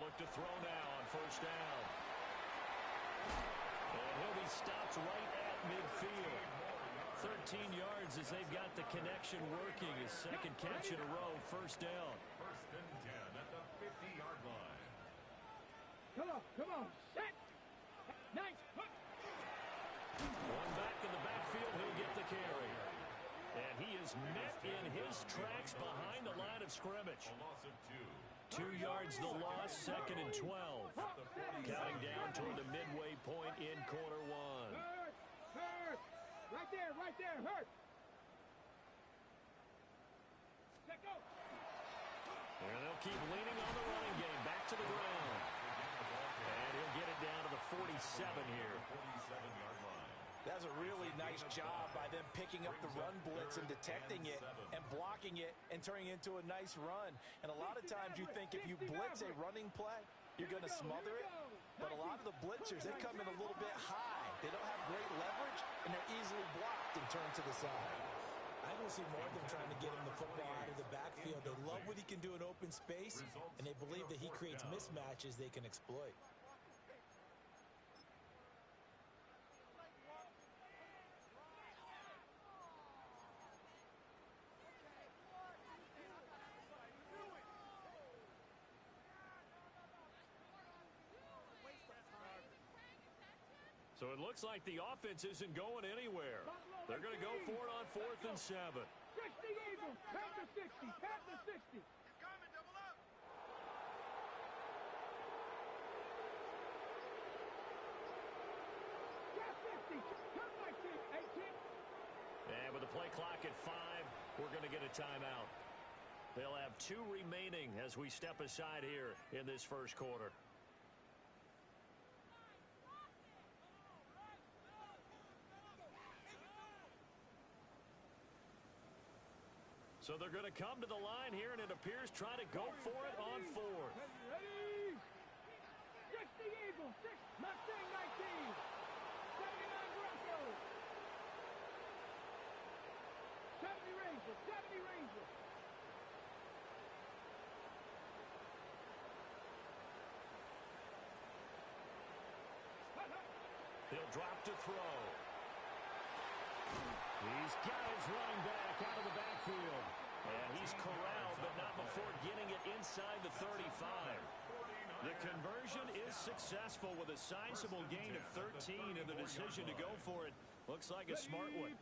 look to throw now on first down. And he'll be stopped right at midfield. 13 yards as they've got the connection working. His second catch in a row, first down. First and 10 at the 50-yard line. Come on, set. Nice. One back in the backfield, he'll get the carry. And he is met in his tracks behind the line of scrimmage. A loss of 2. 2 yards the loss, second and 12. Counting down toward the midway point in quarter one. Hurt. Right there, hurt. Let go. And they'll keep leaning on the running game. Back to the ground. And he'll get it down to the 47 here. 47-yard line. That's a really nice job by them picking up the run blitz and detecting it and blocking it and turning it into a nice run. And a lot of times you think if you blitz a running play, you're going to smother it. But a lot of the blitzers, they come in a little bit high. They don't have great leverage, and they're easily blocked and turned to the side. I don't see more of them trying to get him the football out of the backfield. They love what he can do in open space, and they believe that he creates mismatches they can exploit. So it looks like the offense isn't going anywhere. They're going to go for it on 4th and 7. 60 Eagles, pat the 60, pat the 60. He's coming, double up. Got 50, cut my kid, 18. And with the play clock at 5, we're going to get a timeout. They'll have 2 remaining as we step aside here in this first quarter. So they're going to come to the line here, and it appears trying to go for it on 4th. Ready? 60 Eagles, 6, Mustang 19. 79 Broncos. 70 Rangers, 70 Rangers. He'll drop to throw. He's got his running back out of the backfield. And he's corralled, but not before getting it inside the 35. The conversion is successful with a sizable gain of 13, and the decision to go for it looks like a smart one.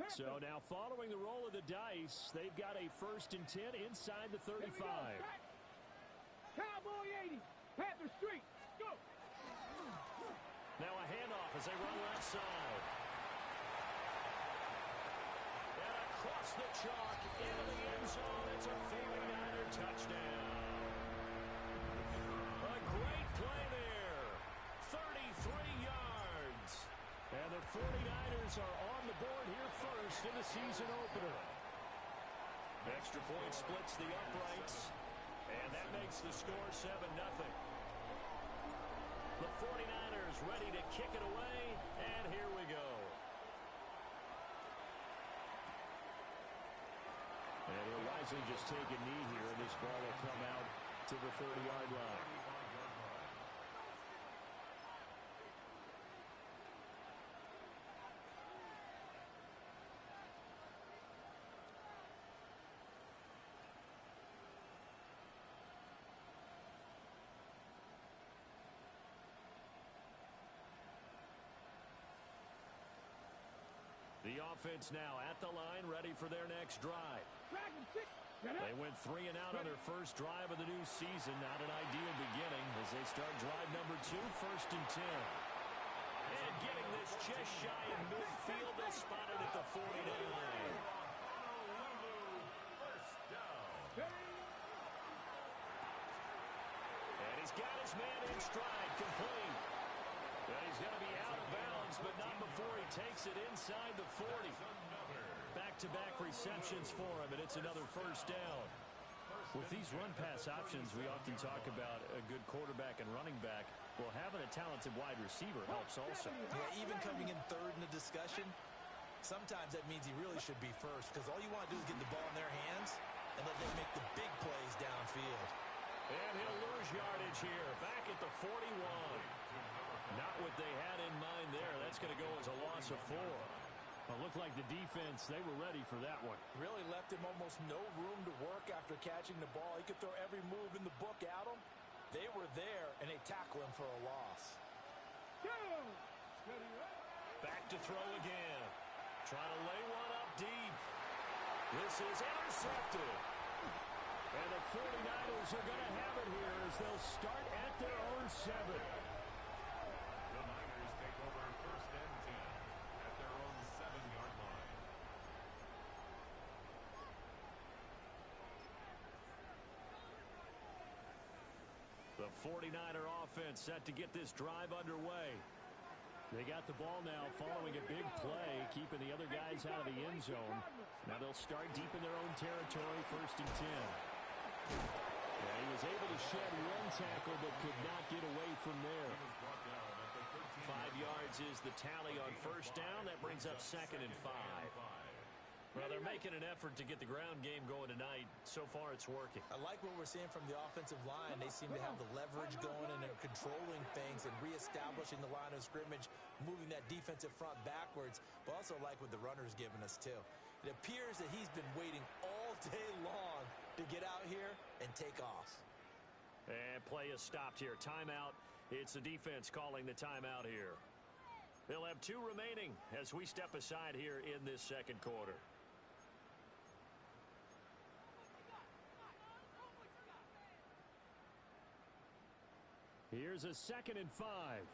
So now following the roll of the dice, they've got a 1st and 10 inside the 35. Cowboy 80, Panther Street, go. Now a handoff as they run left side. And across the chalk into the end zone. It's a 49er touchdown. A great play there. 33 yards. And the 49ers are on the board here first in the season opener. Extra point splits the uprights. And that makes the score 7-0. The 49ers ready to kick it away, and here we go. And he'll wisely just take a knee here, and this ball will come out to the 30-yard line. The offense now at the line, ready for their next drive. They went 3 and out on their first drive of the new season. Not an ideal beginning as they start drive number 2, 1st and 10. And getting this just shy of midfield, they spotted at the 49. First down. And he's got his man in stride, complete. And he's going to be out of bounds, but not before he takes it inside the 40. Back-to-back receptions for him, and it's another first down. With these run-pass options, we often talk about a good quarterback and running back. Well, having a talented wide receiver helps also. Yeah, even coming in third in the discussion, sometimes that means he really should be first, because all you want to do is get the ball in their hands and let them make the big plays downfield. And he'll lose yardage here. Back at the 41. Not what they had in mind there. That's going to go as a loss of 4. It looked like the defense, they were ready for that one. Really left him almost no room to work after catching the ball. He could throw every move in the book at him. They were there, and they tackle him for a loss. Back to throw again. Trying to lay one up deep. This is intercepted. And the 49ers are going to have it here as they'll start at their own 7. The Niners take over first and 10 at their own 7-yard line. The 49er offense set to get this drive underway. They got the ball now following a big play, keeping the other guys out of the end zone. Now they'll start deep in their own territory, first and 10. Yeah, he was able to shed one tackle but could not get away from there. 5 yards is the tally on first down. That brings up second and 5. Well, they're making an effort to get the ground game going tonight. So far, it's working. I like what we're seeing from the offensive line. They seem to have the leverage going, and they're controlling things and reestablishing the line of scrimmage, moving that defensive front backwards, but also like what the runner's giving us, too. It appears that he's been waiting all day long to get out here and take off. And play is stopped here. Timeout. It's the defense calling the timeout here. They'll have 2 remaining as we step aside here in this second quarter. Here's a second and 5. And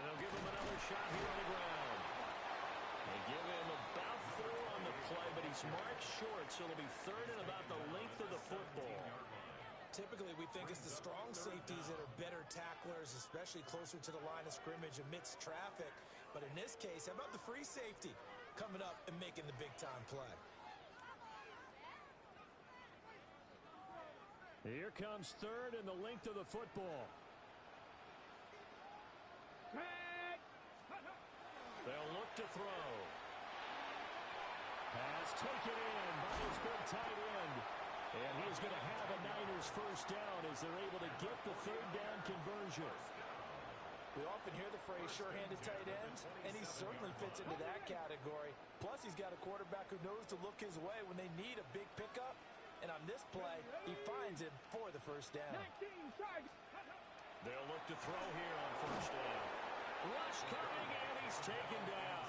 they'll give him another shot here on the ground. They give him about 4 on the play, but he's marked short, so it'll be third and about the length of the football. Typically, we think it's the strong safeties that are better tacklers, especially closer to the line of scrimmage amidst traffic. But in this case, how about the free safety coming up and making the big-time play? Here comes third and the length of the football. They'll look to throw. Pass taken in by his big tight end. And he's going to have a Niners first down as they're able to get the third down conversion. We often hear the phrase sure-handed tight ends, and he certainly fits into that category. Plus, he's got a quarterback who knows to look his way when they need a big pickup. And on this play, he finds him for the first down. They'll look to throw here on first down. Rush coming, and he's taken down.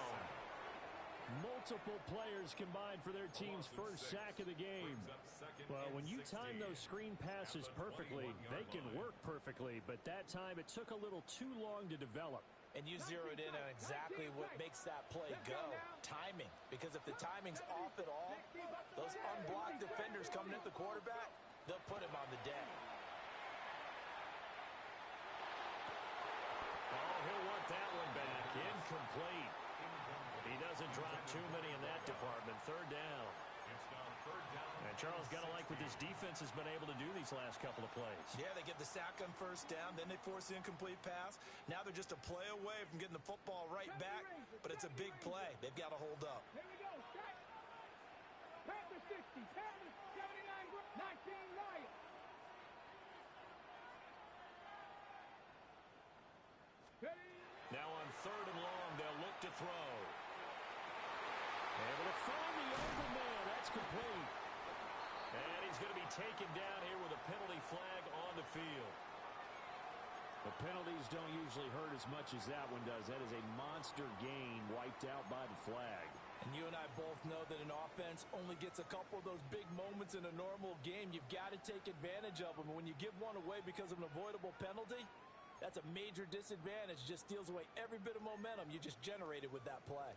Multiple players combined for their team's first sack of the game. Well, when you time those screen passes perfectly, they can work perfectly, but that time it took a little too long to develop. And you zeroed in on exactly what makes that play go. Timing. Because if the timing's off at all, those unblocked defenders coming at the quarterback, they'll put him on the deck. Oh, he'll want that one back. Incomplete. He doesn't drop too many in that department. Third down. And Charles, got to like what this defense has been able to do these last couple of plays. Yeah, they get the sack on first down, then they force the incomplete pass. Now they're just a play away from getting the football right back, but it's a big play. They've got to hold up. Here we go. Panther 60, Panther 79, 19 Lions. Now on third and long, they'll look to throw. Able to find the open man. That's complete. And he's going to be taken down here with a penalty flag on the field. The penalties don't usually hurt as much as that one does. That is a monster gain wiped out by the flag. And you and I both know that an offense only gets a couple of those big moments in a normal game. You've got to take advantage of them. And when you give one away because of an avoidable penalty, that's a major disadvantage. Just steals away every bit of momentum you just generated with that play.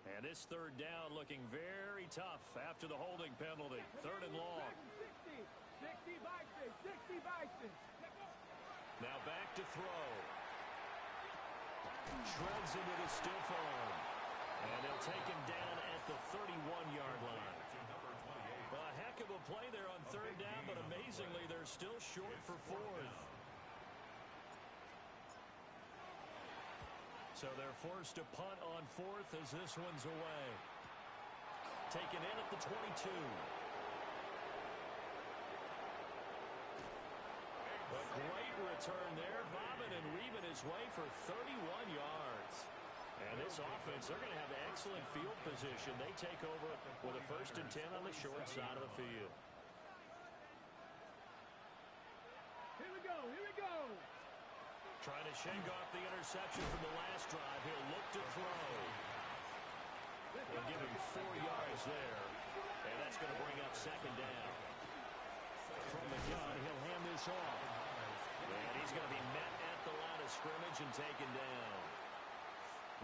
And this third down looking very tough after the holding penalty. Third and long. 60 Bison. Now back to throw. Shreds into the stiff arm. And they'll take him down at the 31-yard line. A heck of a play there on third down, but amazingly, they're still short for fourth. So they're forced to punt on fourth as this one's away. taken in at the 22. A great return there, bobbing and weaving his way for 31 yards. And this offense, they're going to have excellent field position. They take over with a 1st and 10 on the short side of the field. Here we go, here we go. Trying to shake off the interception from the last drive. He'll look to throw. They'll give him 4 yards there. And that's going to bring up 2nd down. From the gun, he'll hand this off. And he's going to be met at the line of scrimmage and taken down.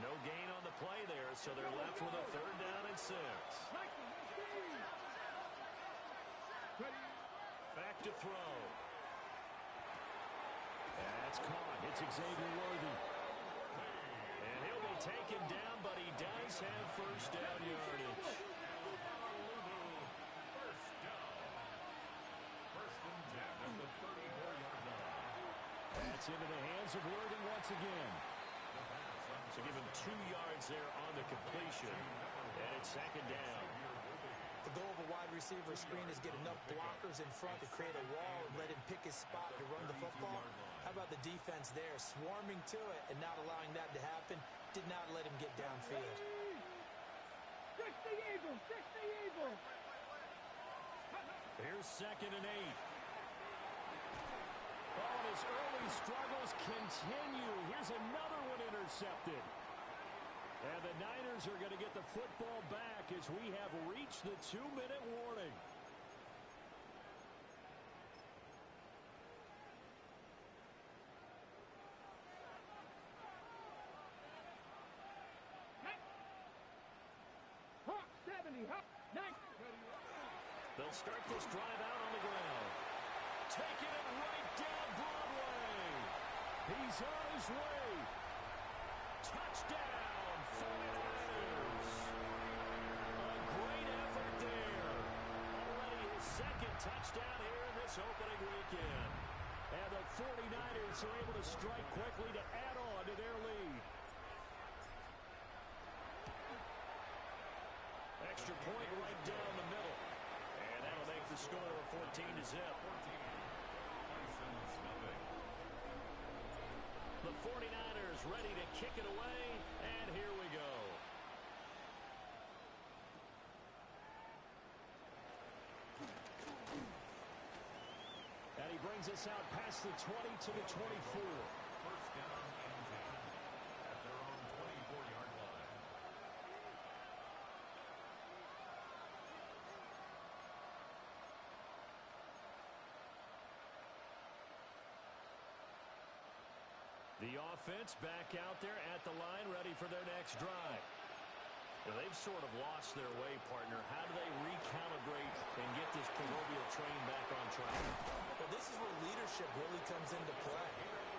No gain on the play there, so they're left with a 3rd down and 6. Back to throw. That's caught. It's Xavier Worthy. And he'll be taken down, but he does have 1st down yardage. That's into the hands of Worthy once again. So give him 2 yards there on the completion. And it's 2nd down. The goal of a wide receiver screen is get enough blockers in front to create a wall and let him pick his spot to run the football. How about the defense there, swarming to it and not allowing that to happen? Did not let him get downfield. 60 Eagles, 60 Eagles. Here's 2nd and 8. Oh, and his early struggles continue. Here's another one intercepted. And the Niners are going to get the football back as we have reached the 2-minute warning. Hawk 70, Hawk 90. They'll start this drive out on the ground. Taking it right down Broadway. He's on his way. Touchdown, 49ers. A great effort there. Already his 2nd touchdown here in this opening weekend. And the 49ers are able to strike quickly to add on to their lead. Extra point right down the middle. And that'll make the score 14-0. The 49ers ready to kick it away, and here we go. And he brings us out past the 20 to the 24. 1st down and 10 at their own 24-yard line. The offense back out there at the line, ready for their next drive. Well, they've sort of lost their way, partner. How do they recalibrate and get this proverbial train back on track? Well, this is where leadership really comes into play.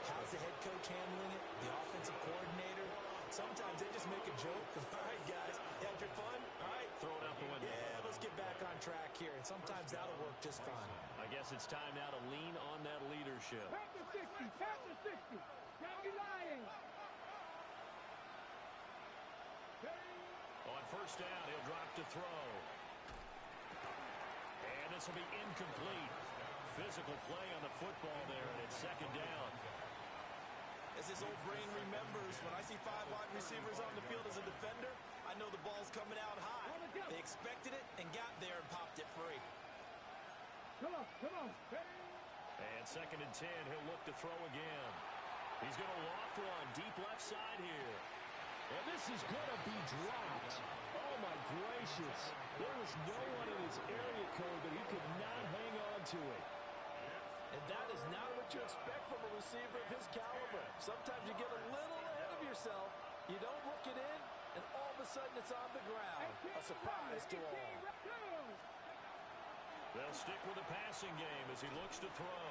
How's the head coach handling it? The offensive coordinator? Sometimes they just make a joke. All right, guys, you had your fun? All right. Throw it out the window. Yeah, let's get back on track here. And sometimes that'll work just fine. I guess it's time now to lean on that leadership. Pass the 60, pass the 60. Don't be lying. On 1st down, he'll drop to throw. And this will be incomplete. Physical play on the football there, and it's 2nd down. As his old brain remembers, when I see 5 wide receivers on the field as a defender, I know the ball's coming out high. They expected it and got there and popped it free. Come on, come on. And 2nd and 10, he'll look to throw again. He's going to loft one deep left side here. And this is going to be dropped. Oh, my gracious. There was no one in his area code that he could not hang on to it. And that is not what you expect from a receiver of his caliber. Sometimes you get a little ahead of yourself. You don't look it in, and all of a sudden it's on the ground. A surprise to all. They'll stick with the passing game as he looks to throw.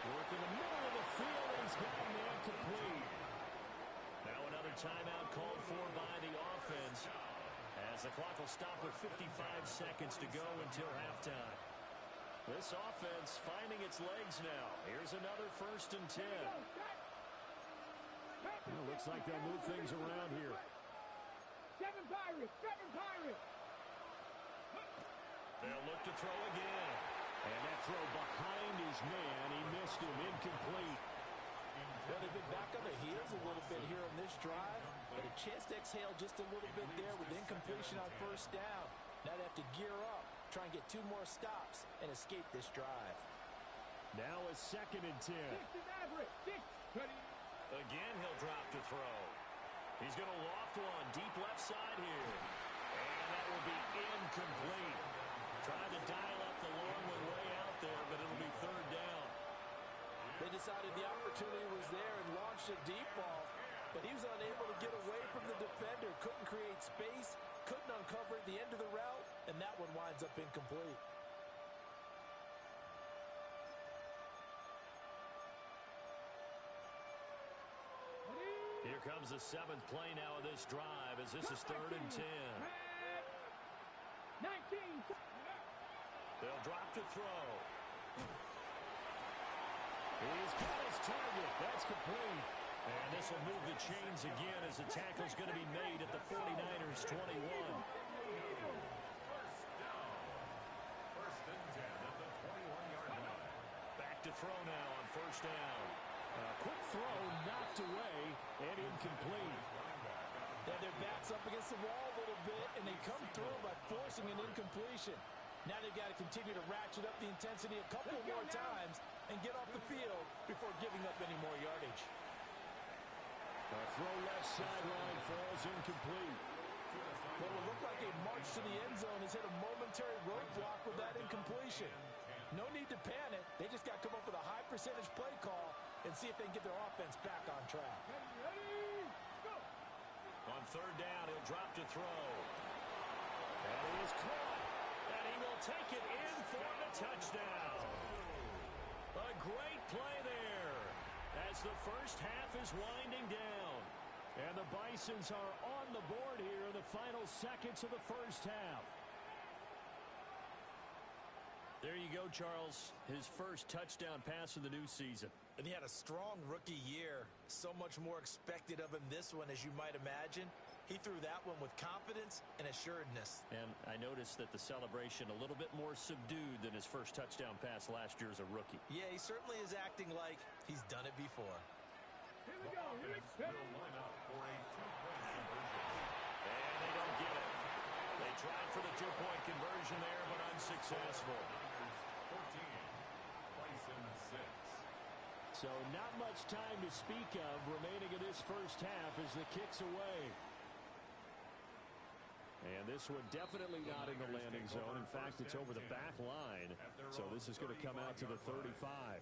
Work in the middle of the field, and he's got a man complete. Now another timeout called for by the offense as the clock will stop with 55 seconds to go until halftime. This offense finding its legs now. Here's another 1st and 10. Well, looks like they'll move things around here. 7 Pirates, 7 Pirates. to throw again. And that throw behind his man, he missed him, incomplete. Well, they've been back on their heels a little bit here on this drive, but a chance to exhale just a little bit there with incompletion on first down. Now they have to gear up, try and get 2 more stops, and escape this drive. Now a 2nd and 10. Again, he'll drop to throw. He's going to loft one deep left side here. And that will be incomplete. Trying to dial up the long way out there, but it'll be 3rd down. They decided the opportunity was there and launched a deep ball, but he was unable to get away from the defender, couldn't create space, couldn't uncover at the end of the route, and that one winds up incomplete. Here comes the 7th play now of this drive as this is 3rd and 10. 19. They'll drop to throw. He's got his target. That's complete. And this will move the chains again as the tackle's going to be made at the 49ers 21. First and 10 at the 21-yard line. Back to throw now on 1st down. Quick throw knocked away and incomplete. Then their backs up against the wall a little bit, and they come through by forcing an incompletion. Now they've got to continue to ratchet up the intensity a couple more times and get off the field before giving up any more yardage. A throw left sideline falls incomplete. What will look like a march to the end zone has hit a momentary roadblock with that incompletion. No need to panic. They just got to come up with a high percentage play call and see if they can get their offense back on track. On 3rd down, he'll drop to throw. And he is caught. And he will take it in for the touchdown. A great play there as the first half is winding down. And the Bisons are on the board here in the final seconds of the first half. There you go, Charles. His first touchdown pass of the new season. And he had a strong rookie year. So much more expected of him this one, as you might imagine. He threw that one with confidence and assuredness. And I noticed that the celebration a little bit more subdued than his first touchdown pass last year as a rookie. Yeah, he certainly is acting like he's done it before. Here we go. Will line up for a 2-point conversion. And they don't get it. They tried for the 2-point conversion there, but unsuccessful. 14, Bison 6. So not much time to speak of remaining in this first half as the kick's away. And this one definitely not in the landing zone. In fact, it's over the back line. So this is going to come out to the 35.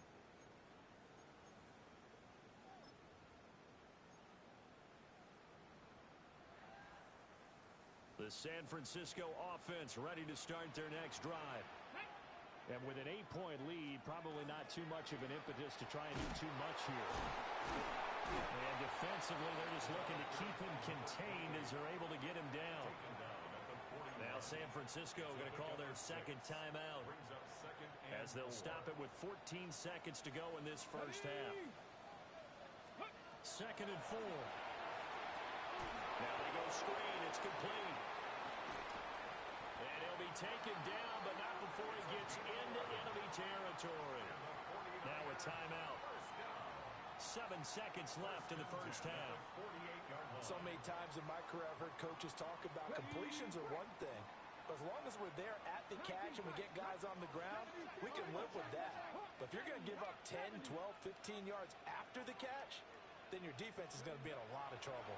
The San Francisco offense ready to start their next drive. And with an 8-point lead, probably not too much of an impetus to try and do too much here. And defensively, they're just looking to keep him contained as they're able to get him down. Now San Francisco going to call their 2nd timeout as they'll stop it with 14 seconds to go in this first half. 2nd and 4. Now they go screen. It's complete. And he'll be taken down, but not before he gets into enemy territory. Now a timeout. 7 seconds left in the first half. So many times in my career I've heard coaches talk about completions are one thing. But as long as we're there at the catch and we get guys on the ground, we can live with that. But if you're going to give up 10, 12, 15 yards after the catch, then your defense is going to be in a lot of trouble.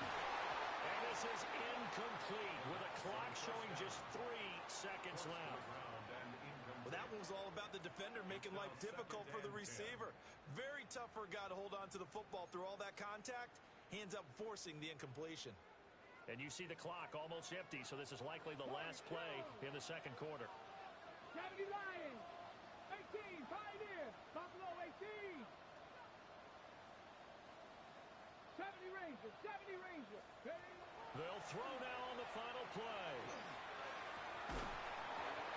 And this is incomplete with a clock showing just 3 seconds left. Well, that one was all about the defender making life difficult for the receiver. Very tough for a guy to hold on to the football through all that contact. He ends up forcing the incompletion. And you see the clock almost empty, so this is likely the last play in the 2nd quarter. 70 Lions. 18. Pioneer. Buffalo 18. 70 Rangers. 70 Rangers. They'll throw now on the final play.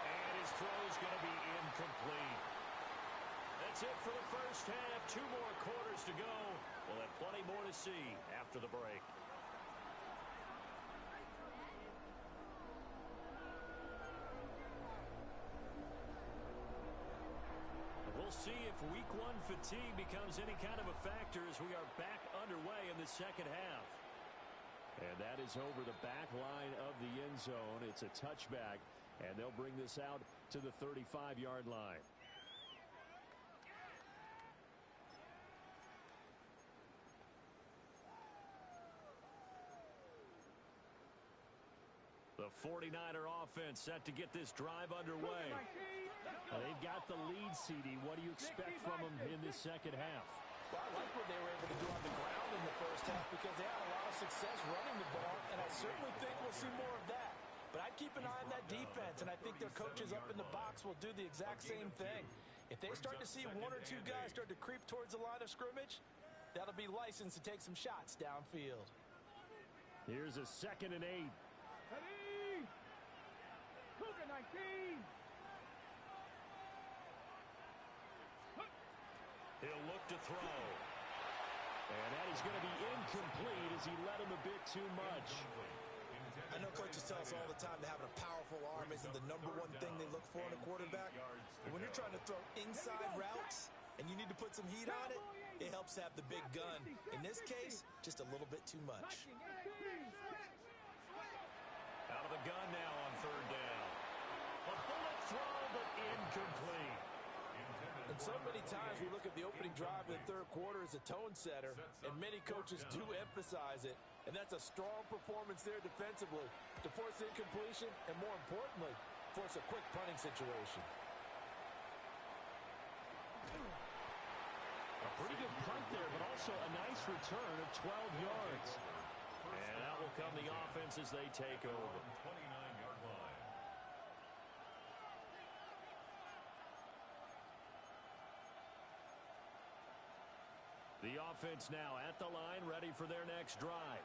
And his throw's going to be incomplete. That's it for the first half. 2 more quarters to go. We'll have plenty more to see after the break. if week one fatigue becomes any kind of a factor as we are back underway in the second half. And that is over the back line of the end zone. It's a touchback, and they'll bring this out to the 35-yard line. The 49er offense set to get this drive underway. They've got the lead, CD. What do you expect from them in this second half? Well, I like what they were able to do on the ground in the first half because they had a lot of success running the ball, and I certainly think we'll see more of that. But I'd keep an eye on that defense, and I think their coaches up in the box will do the exact same thing. If they start to see one or two guys start to creep towards the line of scrimmage, that'll be license to take some shots downfield. Here's a 2nd and 8. Ready? Cougar 19. He'll look to throw. And that is going to be incomplete as he led him a bit too much. I know coaches tell us all the time that having a powerful arm isn't the #1 thing they look for in a quarterback. But when you're trying to throw inside routes and you need to put some heat on it, it helps to have the big gun. In this case, just a little bit too much. Out of the gun now on 3rd down. A bullet throw, but incomplete. And so many times we look at the opening drive in the third quarter as a tone setter, and many coaches do emphasize it. And that's a strong performance there defensively to force incompletion and, more importantly, force a quick punting situation. A pretty good punt there, but also a nice return of 12 yards. And out will come the offense as they take over. 29-yard line. The offense now at the line, ready for their next drive.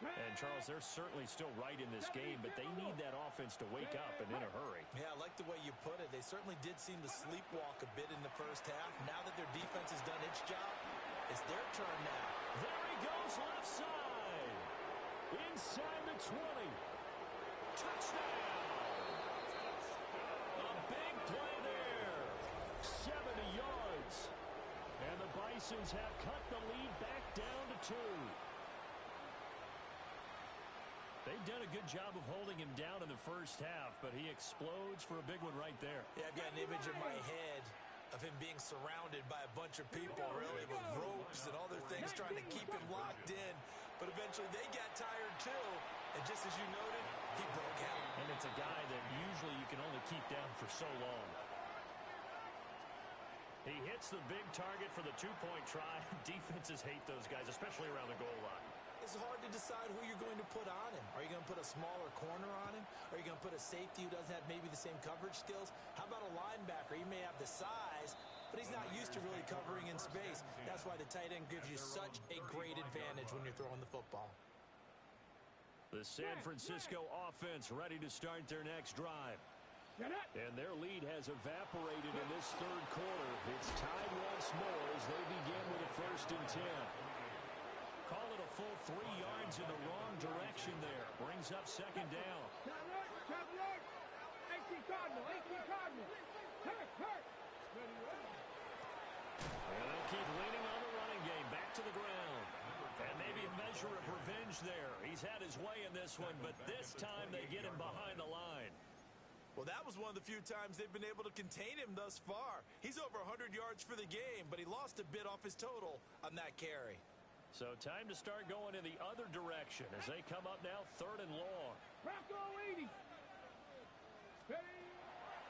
And, Charles, they're certainly still right in this game, but they need that offense to wake up and in a hurry. Yeah, I like the way you put it. They certainly did seem to sleepwalk a bit in the first half. Now that their defense has done its job, it's their turn now. There he goes, left side. Inside the 20. Touchdown. A big play there. 70 yards. And the Bisons have cut the lead back down to 2. They've done a good job of holding him down in the first half, but he explodes for a big one right there. Yeah, I've got an image in my head of him being surrounded by a bunch of people, really, with ropes and other things trying to keep him locked in. But eventually they got tired too, and just as you noted, he broke out. And it's a guy that usually you can only keep down for so long. He hits the big target for the 2-point try. Defenses hate those guys, especially around the goal line. It's hard to decide who you're going to put on him. Are you going to put a smaller corner on him? Are you going to put a safety who doesn't have maybe the same coverage skills? How about a linebacker? He may have the size, but he's not used to really covering in space. That's why the tight end gives you such a great advantage when you're throwing the football. The San Francisco offense ready to start their next drive. And their lead has evaporated in this third quarter. It's tied once more as they begin with a 1st and 10. Call it a full 3 yards in the wrong direction there. Brings up 2nd down. Top right. 18 Cardinal. Hurt. And they'll keep leaning on the running game. Back to the ground. And maybe a measure of revenge there. He's had his way in this one, but this time they get him behind the line. Well, that was one of the few times they've been able to contain him thus far. He's over 100 yards for the game, but he lost a bit off his total on that carry. So time to start going in the other direction as they come up now 3rd and long. Bronco 80.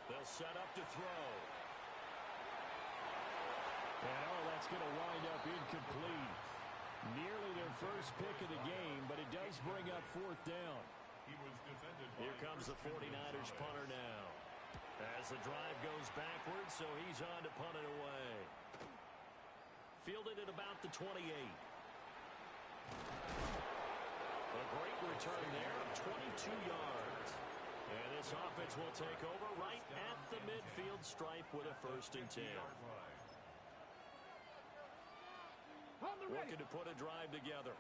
They'll set up to throw. And that's going to wind up incomplete. Nearly their first pick of the game, but it does bring up 4th down. Here comes the 49ers punter now. As the drive goes backwards, so he's on to punt it away. Fielded at about the 28. A great return there of 22 yards. And this offense will take over right at the midfield stripe with a 1st and 10. Looking to put a drive together.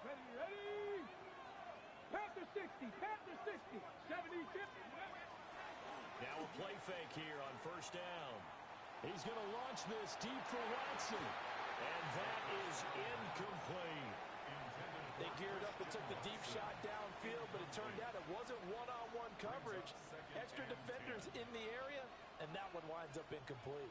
Ready. Panther 60. 70. Now a play fake here on first down. He's going to launch this deep for Watson. And that is incomplete. They geared up and took the deep shot downfield, but it turned out it wasn't one-on-one coverage. Extra defenders in the area, and that one winds up incomplete.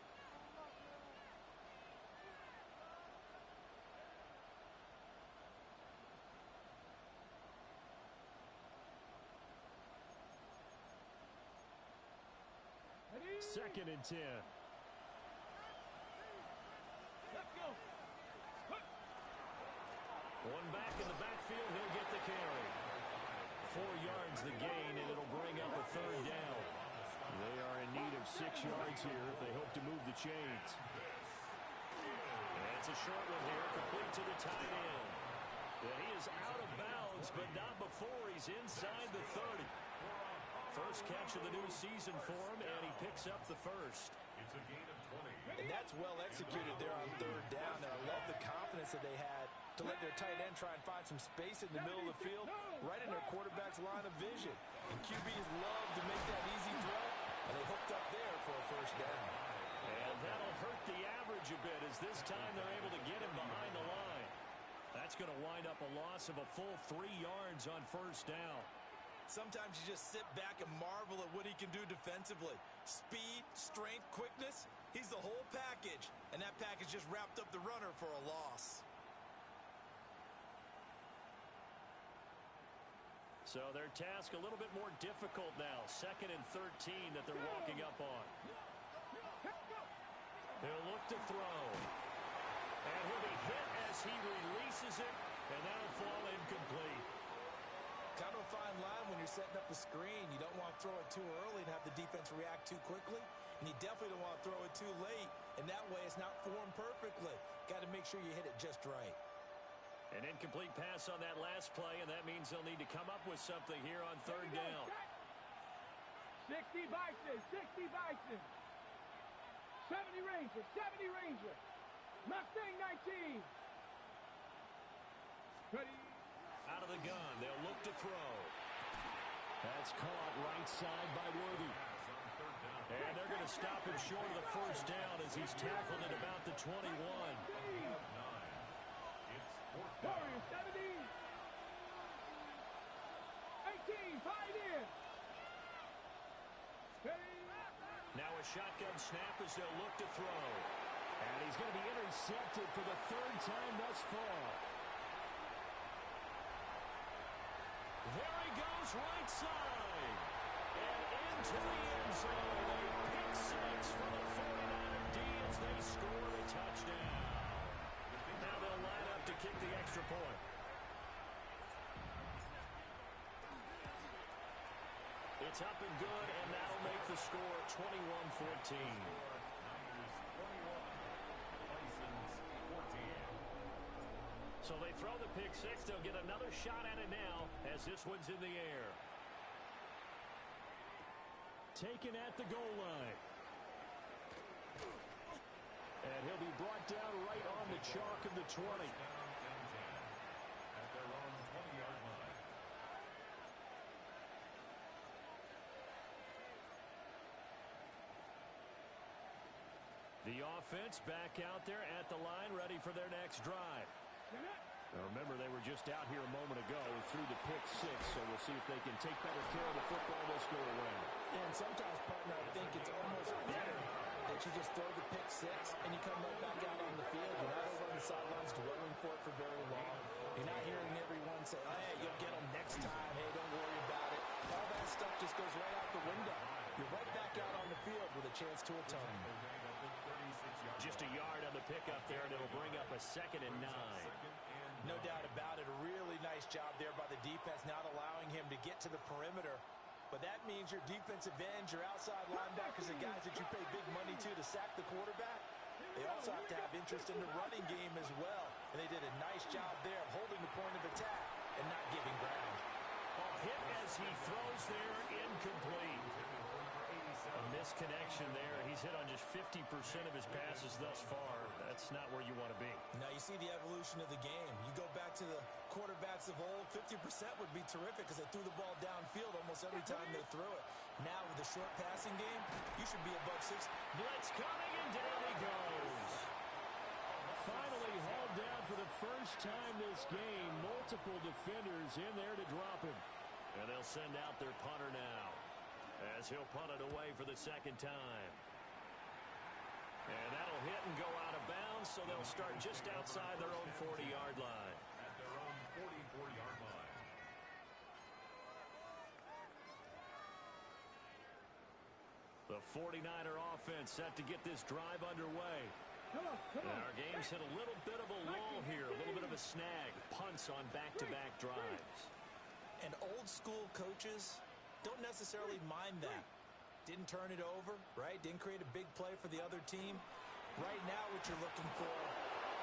Second and 10. Let's go. One back in the backfield, he'll get the carry. 4 yards the gain, and it'll bring up a third down. They are in need of 6 yards here if they hope to move the chains. And it's a short one here, complete to the tight end. And he is out of bounds, but not before he's inside the 30. First catch of the new season for him, and he picks up the first. It's a gain of 20. And that's well executed there on third down. And I love the confidence that they had to let their tight end try and find some space in the middle of the field, right in their quarterback's line of vision. And QBs love to make that easy throw, and they hooked up there for a first down. And that'll hurt the average a bit, as this time they're able to get him behind the line. That's going to wind up a loss of a full 3 yards on first down. Sometimes you just sit back and marvel at what he can do defensively. Speed, strength, quickness, he's the whole package. And that package just wrapped up the runner for a loss. So their task a little bit more difficult now. 2nd and 13 that they're walking up on. He'll look to throw. And he'll be hit as he releases it. And that'll fall incomplete. Kind of a fine line when you're setting up the screen. You don't want to throw it too early and have the defense react too quickly. And you definitely don't want to throw it too late. And that way it's not formed perfectly. Got to make sure you hit it just right. An incomplete pass on that last play, and that means they'll need to come up with something here on third down. 60 Bison, 60 Bison. 70 Ranger, 70 Ranger. Mustang 19. Ready. Out of the gun, they'll look to throw. That's caught right side by Worthy. And they're going to stop him short of the first down as he's tackled at about the 21. Warriors 70. 18, 5 in. Ready. Now a shotgun snap as they'll look to throw. And he's going to be intercepted for the 3rd time thus far. There he goes, right side. And into the end zone. A pick 6 for the 49er D as they score the touchdown. Now they'll line up to kick the extra point. It's up and good, and that'll make the score 21-14. So they throw the pick 6. They'll get another shot at it now as this one's in the air. Taken at the goal line. And he'll be brought down right on the chalk of the 20. At their own 20-yard line. The offense back out there at the line, ready for their next drive. Now remember, they were just out here a moment ago through the pick 6, so we'll see if they can take better care of the football this go around. And sometimes, partner, I think it's almost better that you just throw the pick 6 and you come right back out on the field. You're not over on the sidelines dwelling for it for very long. You're not hearing everyone say, hey, you'll get them next time. Hey, don't worry about it. All that stuff just goes right out the window. You're right back out on the field with a chance to atone. Just a yard on the pickup there, and it'll bring up a 2nd and 9. No doubt about it. A really nice job there by the defense, not allowing him to get to the perimeter. But that means your defensive ends, your outside linebackers, the guys that you pay big money to sack the quarterback, they also have to have interest in the running game as well. And they did a nice job there of holding the point of attack and not giving ground. Hit as he throws there, incomplete. A misconnection there. He's hit on just 50% of his passes thus far. That's not where you want to be. Now you see the evolution of the game. You go back to the quarterbacks of old, 50% would be terrific because they threw the ball downfield almost every time they threw it. Now with the short passing game, you should be above 6. Blitz coming, and down he goes. Finally hauled down for the first time this game. Multiple defenders in there to drop him. And they'll send out their punter now, as he'll punt it away for the second time. And that'll hit and go out of bounds, so they'll start just outside their own 40-yard line. At their own 44-yard line. The 49er offense set to get this drive underway. Come on, come And on. our game's hit a little bit of a lull here, a little bit of a snag. Punts on back-to-back drives. And old-school coaches don't necessarily mind that. Didn't turn it over, right? Didn't create a big play for the other team. Right now what you're looking for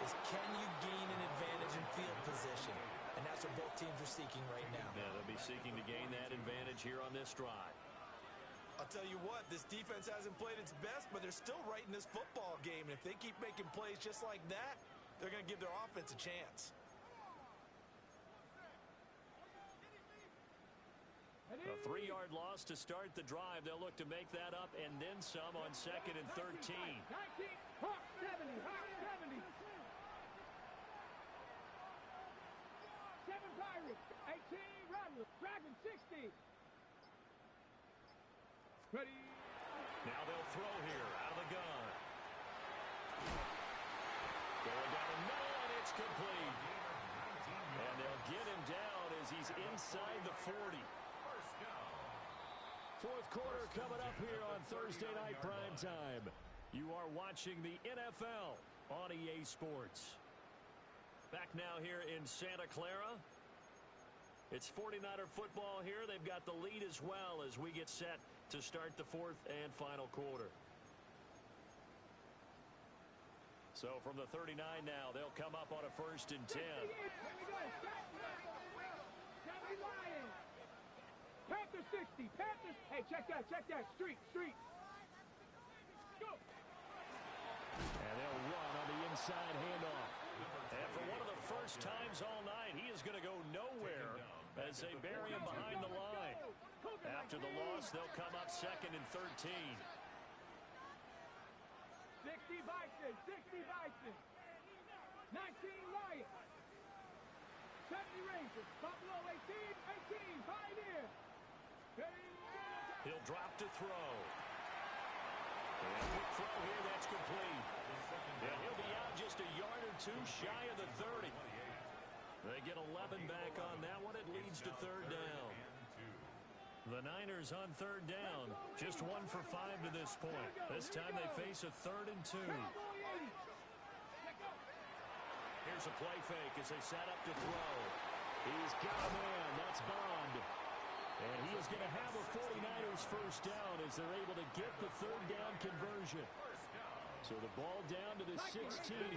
is can you gain an advantage in field position? And that's what both teams are seeking right now. Yeah, they'll be seeking to gain that advantage here on this drive. I'll tell you what, this defense hasn't played its best, but they're still right in this football game. And if they keep making plays just like that, they're going to give their offense a chance. A 3-yard loss to start the drive. They'll look to make that up and then some on 2nd and 13. 19, Hawk 70, Hawk 70. 7 Pirates, 18 Rattlers, Dragon 60. Ready. Now they'll throw here out of the gun. Going down the middle, and it's complete. And they'll get him down as he's inside the 40. Fourth quarter coming up here on Thursday Night Primetime. You are watching the NFL on EA Sports. Back now here in Santa Clara. It's 49er football here. They've got the lead as well as we get set to start the fourth and final quarter. So from the 39 now, they'll come up on a 1st and 10. Here we go. 70 Lions. Panthers 60. Panthers. Hey, check that. Check that. Street. Go. And they'll run on the inside handoff. And for one of the first times all night, he is going to go nowhere as they bury him behind the line. After the loss, they'll come up 2nd and 13. 60 Bison. 60 Bison. 19 Lions. 70 Rangers. Buffalo 18. Pioneer. He'll drop to throw. And quick throw here, that's complete. And he'll be out just a yard or two shy of the 30. They get 11 back on that one. It leads to 3rd down. The Niners on 3rd down. Just 1 for 5 to this point. This time they face a 3rd and 2. Here's a play fake as they set up to throw. He's got a man. That's Bond. And he is going to have a 49ers first down as they're able to get the 3rd down conversion. So the ball down to the 16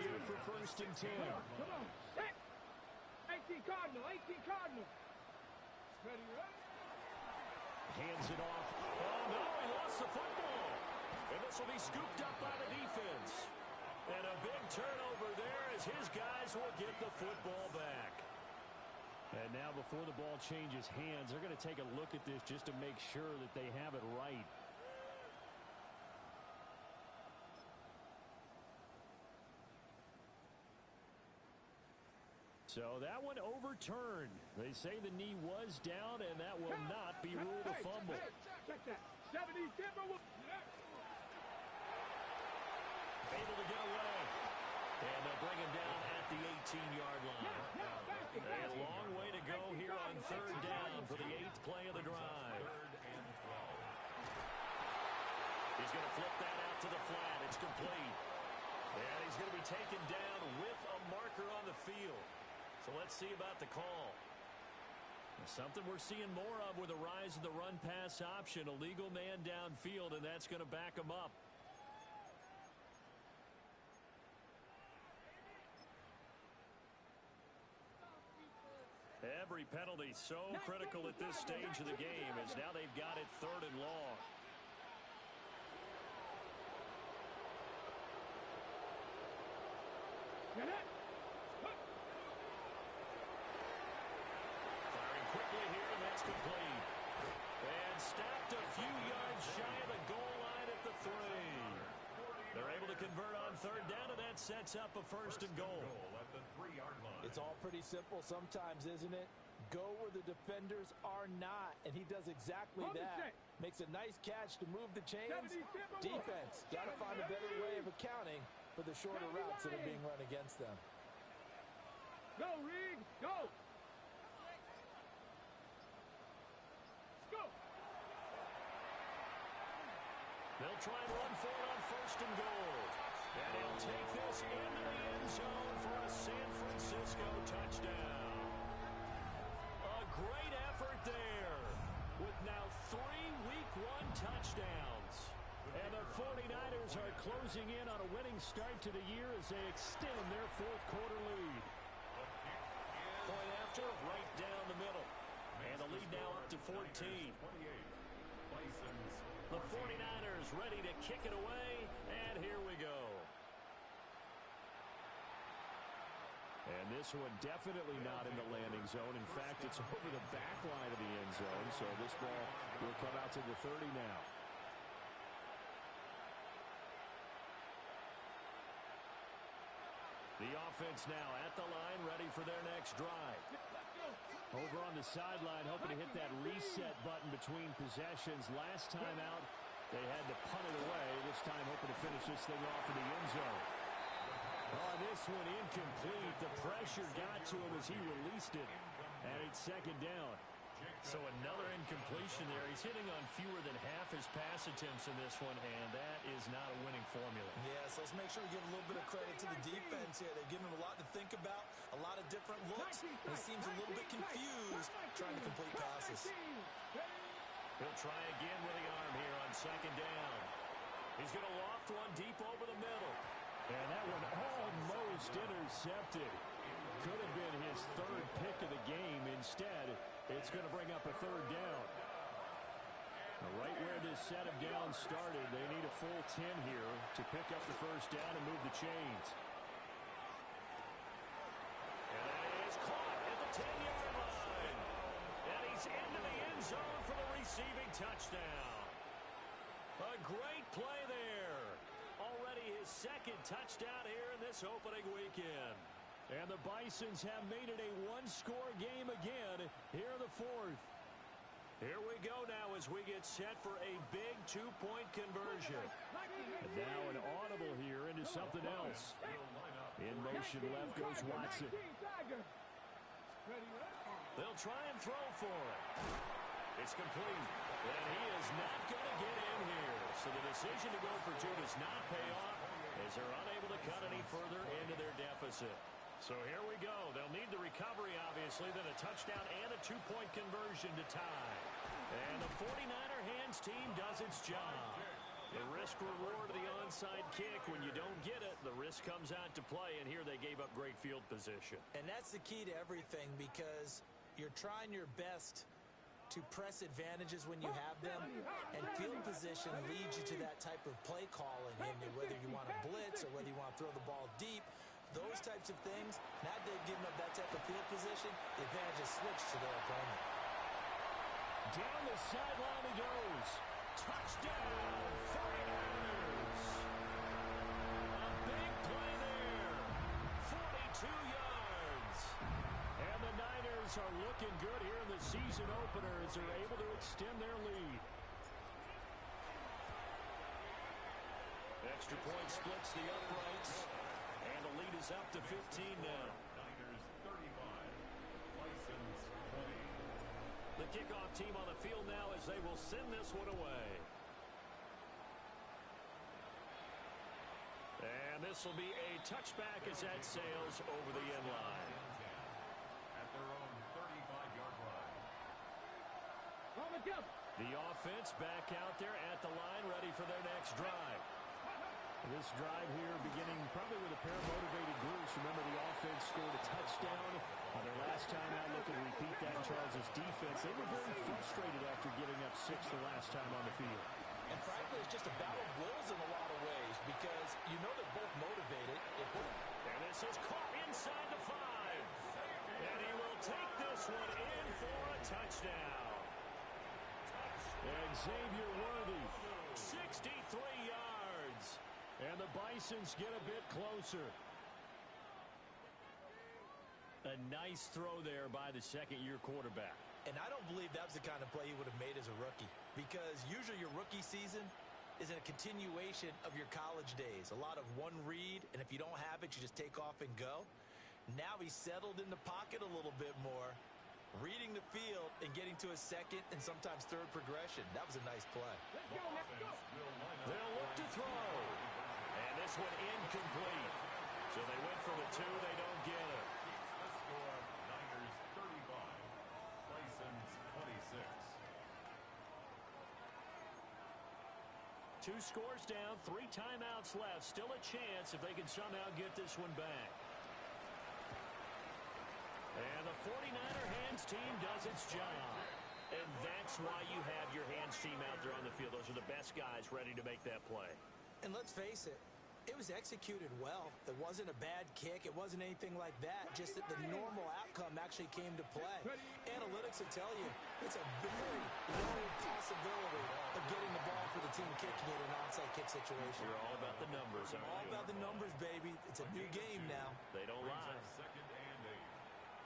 here for 1st and 10. Come on. Set. 18 Cardinal. Ready, right? Hands it off. Oh, no, he lost the football. And this will be scooped up by the defense. And a big turnover there as his guys will get the football back. And now before the ball changes hands, they're going to take a look at this just to make sure that they have it right. So that one overturned. They say the knee was down, and that will not be ruled a fumble. Check that. 70 Timberwolves. Able to get away. And they'll bring him down at the 18-yard line. A long way to go here on 3rd down for the 8th play of the drive. He's going to flip that out to the flat. It's complete. And he's going to be taken down with a marker on the field. So let's see about the call. Something we're seeing more of with the rise of the run-pass option. A legal man downfield, and that's going to back him up. Every penalty so critical at this stage of the game as now they've got it 3rd and long. third down, and that sets up a first and goal. At the 3-yard line. It's all pretty simple sometimes, isn't it? Go where the defenders are not, and he does exactly that. Makes a nice catch to move the chains. Defense, got to find a better way of accounting for the shorter routes that are being run against them. Go, Reed, go. Go. They'll try and run for it on first and goal. And he'll take this into the end zone for a San Francisco touchdown. A great effort there with now 3 Week 1 touchdowns. And the 49ers are closing in on a winning start to the year as they extend their fourth quarter lead. Point after, right down the middle. And the lead now up to 14. The 49ers ready to kick it away, and here we go. And this one definitely not in the landing zone. In fact, it's over the back line of the end zone, so this ball will come out to the 30 now. The offense now at the line, ready for their next drive. Over on the sideline, hoping to hit that reset button between possessions. Last time out, they had to punt it away. This time, hoping to finish this thing off in the end zone. Oh, this one incomplete. The pressure got to him as he released it. And it's second down. So another incompletion there. He's hitting on fewer than half his pass attempts in this one, and that is not a winning formula. Yes, let's make sure we give a little bit of credit to the defense here. They've given him a lot to think about, a lot of different looks. And he seems a little bit confused trying to complete passes. He'll try again with the arm here on second down. He's going to loft one deep over the middle. And that one almost intercepted. Could have been his third pick of the game. Instead, it's going to bring up a third down. Right where this set of downs started, they need a full 10 here to pick up the first down and move the chains. And that is caught at the 10-yard line. And he's into the end zone for the receiving touchdown. A great play there. Already his second touchdown here in this opening weekend. And the Bisons have made it a one-score game again here in the fourth. Here we go now as we get set for a big two-point conversion. And now an audible here into something else. In motion left goes Watson. They'll try and throw for it. It's complete. And he is not going to get in here. So the decision to go for two does not pay off as they're unable to cut any further into their deficit. So here we go. They'll need the recovery, obviously, then a touchdown and a two-point conversion to tie. And the 49er hands team does its job. The risk-reward of the onside kick. When you don't get it, the risk comes out to play, and here they gave up great field position. And that's the key to everything because you're trying your best to press advantages when you have them, and field position leads you to that type of play calling, and whether you want to blitz or whether you want to throw the ball deep, those types of things, now that they've given up that type of field position, the advantage is switched to their opponent. Down the sideline he goes. Touchdown, 49ers. A big play there. 42 yards. And the Niners are looking good here in the season opener as they're able to extend their lead. Extra point splits the uprights. And the lead is up to 15 now. Niners 35, Bisons 20. The kickoff team on the field now as they will send this one away. And this will be a touchback as that sails over the end line. At their own 35-yard line. The offense back out there at the line, ready for their next drive. This drive here beginning probably with a pair of motivated groups. Remember, the offense scored a touchdown on their last time out. Look to repeat that. Charles' defense, they were very frustrated after giving up 6 the last time on the field. And frankly, it's just a battle of wills in a lot of ways because you know they're both motivated. And this is caught inside the 5. And he will take this one in for a touchdown. And Xavier Worthy, 63 yards. And the Bisons get a bit closer. A nice throw there by the second-year quarterback. And I don't believe that was the kind of play he would have made as a rookie, because usually your rookie season is a continuation of your college days. A lot of one read, and if you don't have it, you just take off and go. Now he's settled in the pocket a little bit more, reading the field and getting to a second and sometimes third progression. That was a nice play. They'll look to throw. And this one incomplete. So they went for the two. They don't get it. The score, Niners 35, Bisons 26. 2 scores down, 3 timeouts left. Still a chance if they can somehow get this one back. And the 49er hands team does its job. And that's why you have your hands team out there on the field. Those are the best guys ready to make that play. And let's face it, it was executed well. It wasn't a bad kick. It wasn't anything like that. Just that the normal outcome actually came to play. Analytics will tell you it's a very low possibility of getting the ball for the team kicking it in an onside kick situation. You're all about the numbers, aren't you? All about the numbers, baby. It's a new game now. They don't lie. Second and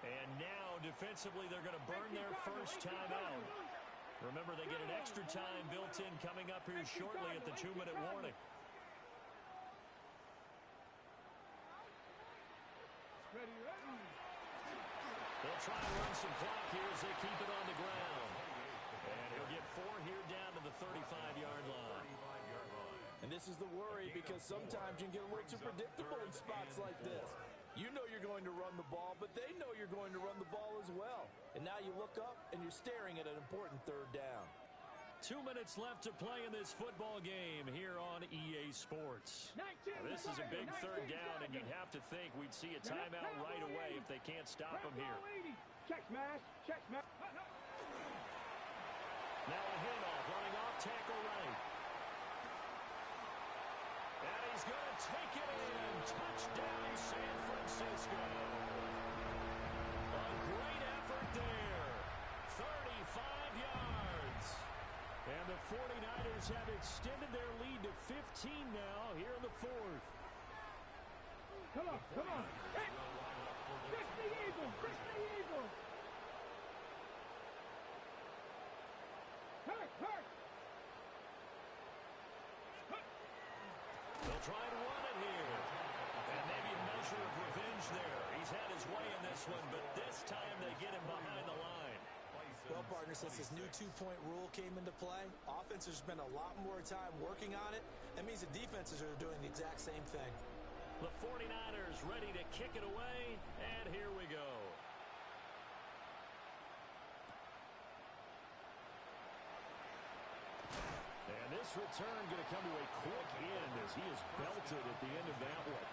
8. And now, defensively, they're going to burn their first timeout. Remember, they get an extra time built in coming up here shortly at the 2-minute warning. They'll try and run some clock here as they keep it on the ground. And he'll get 4 here down to the 35-yard line. And this is the worry, because sometimes you can get a little too predictable in spots like this. You know you're going to run the ball, but they know you're going to run the ball as well. And now you look up, and you're staring at an important third down. 2 minutes left to play in this football game here on EA Sports. Now, this is a big third down, and you'd have to think we'd see a timeout right away if they can't stop him here. Check smash, check smash. Now a handoff, running off tackle right. And he's going to take it in. Touchdown, San Francisco. A great effort there. 35 yards. And the 49ers have extended their lead to 15 now here in the 4th. Come on, come on. Hey. Fix the Eagle, fix the Eagle. Hurt, hurt. They'll try and run it here. And maybe a measure of revenge there. He's had his way in this one, but this time they get him behind the line. Well, partner, since this new two-point rule came into play, offenses spend a lot more time working on it. That means the defenses are doing the exact same thing. The 49ers ready to kick it away, and here we go. And this return going to come to a quick end as he is belted at the end of that one.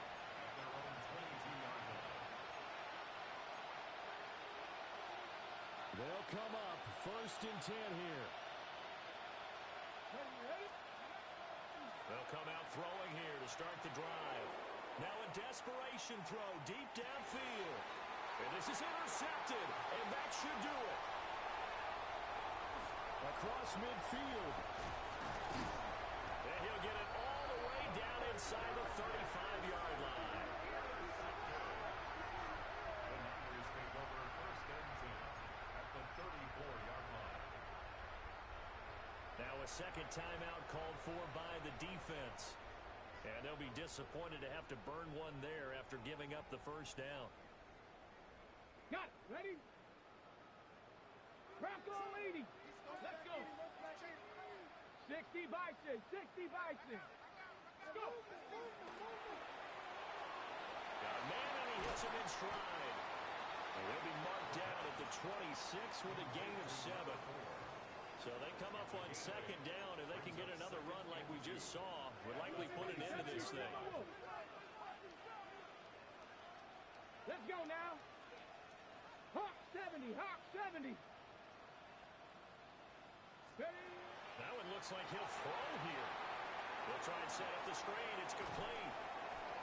They'll come up 1st and 10 here. They'll come out throwing here to start the drive. Now a desperation throw deep downfield. And this is intercepted, and that should do it. Across midfield. And he'll get it all the way down inside the 35-yard line. The Niners take over 1st and 10 at the 34-yard line. Now a second timeout called for by the defense. And they'll be disappointed to have to burn one there after giving up the first down. Got it. Ready? Bronco leading. Let's go. 60 Bison. 60 Bison. Let's go. Got a man, and he hits him in stride. And he'll be marked down at the 26 with a gain of 7. So they come up on second down. If they can get another run like we just saw, would likely put an end to this thing. Let's go now. Hawk 70. Hawk 70. Ready? That one looks like he'll throw here. They'll try and set up the screen. It's complete.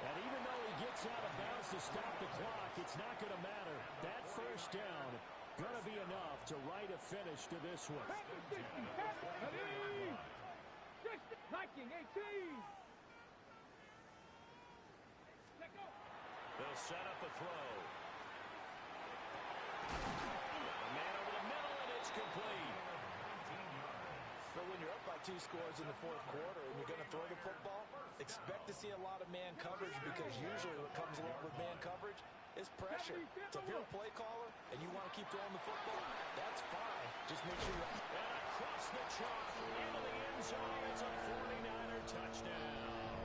And even though he gets out of bounds to stop the clock, it's not going to matter. That first down going to be enough to write a finish to this one. Panther 60. Ready? 60. Viking 18. They'll set up a throw. A man over the middle, and it's complete. So when you're up by 2 scores in the fourth quarter and you're going to throw the football, expect to see a lot of man coverage, because usually what comes along with man coverage is pressure. So if you're a play caller and you want to keep throwing the football, that's fine. Just make sure you're... And across the chalk into the end zone. It's a 49er touchdown.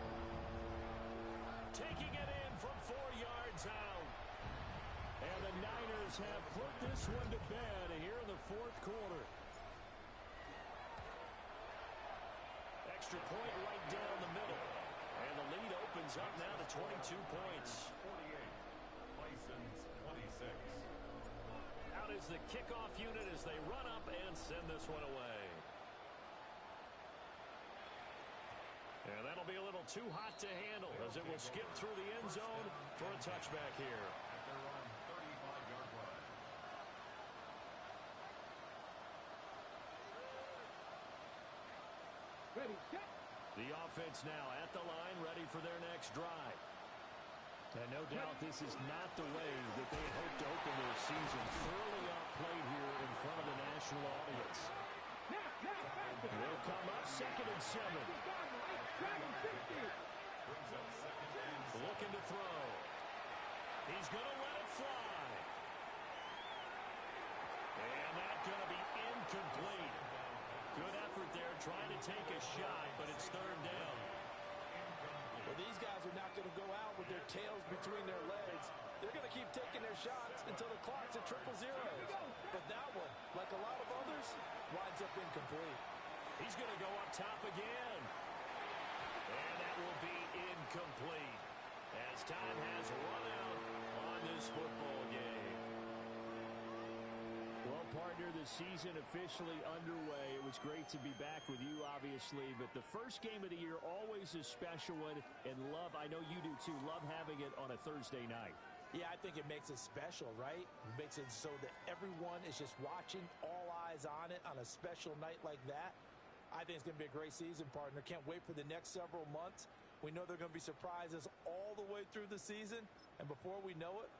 Taking it in from 4 yards out. And the Niners have put this one to bed here in the fourth quarter. Extra point right down the middle. And the lead opens up now to 22 points. 48. Bison's 26. Out is the kickoff unit as they run up and send this one away. And that'll be a little too hot to handle as it will skip through the end zone for a touchback here. At their own 35-yard line. Ready, set. The offense now at the line, ready for their next drive. And no doubt this is not the way that they had hoped to open their season. Thoroughly outplayed here in front of the national audience. Will come up 2nd and 7. Brings up 2nd and 7. Looking to throw. He's going to let it fly. And that's going to be incomplete. Good effort there trying to take a shot, but it's 3rd down. Well, these guys are not going to go out with their tails between their legs. They're going to keep taking their shots until the clock's at 000. But that one, like a lot of others, winds up incomplete. He's going to go up top again. And that will be incomplete as time has run out on this football game. Well, partner, the season officially underway. It was great to be back with you, obviously, but the first game of the year always a special one, and I know you do too, love having it on a Thursday night. Yeah, I think it makes it special, right? It makes it so that everyone is just watching, all eyes on it on a special night like that. I think it's going to be a great season, partner. Can't wait for the next several months. We know there are going to be surprises all the way through the season, and before we know it,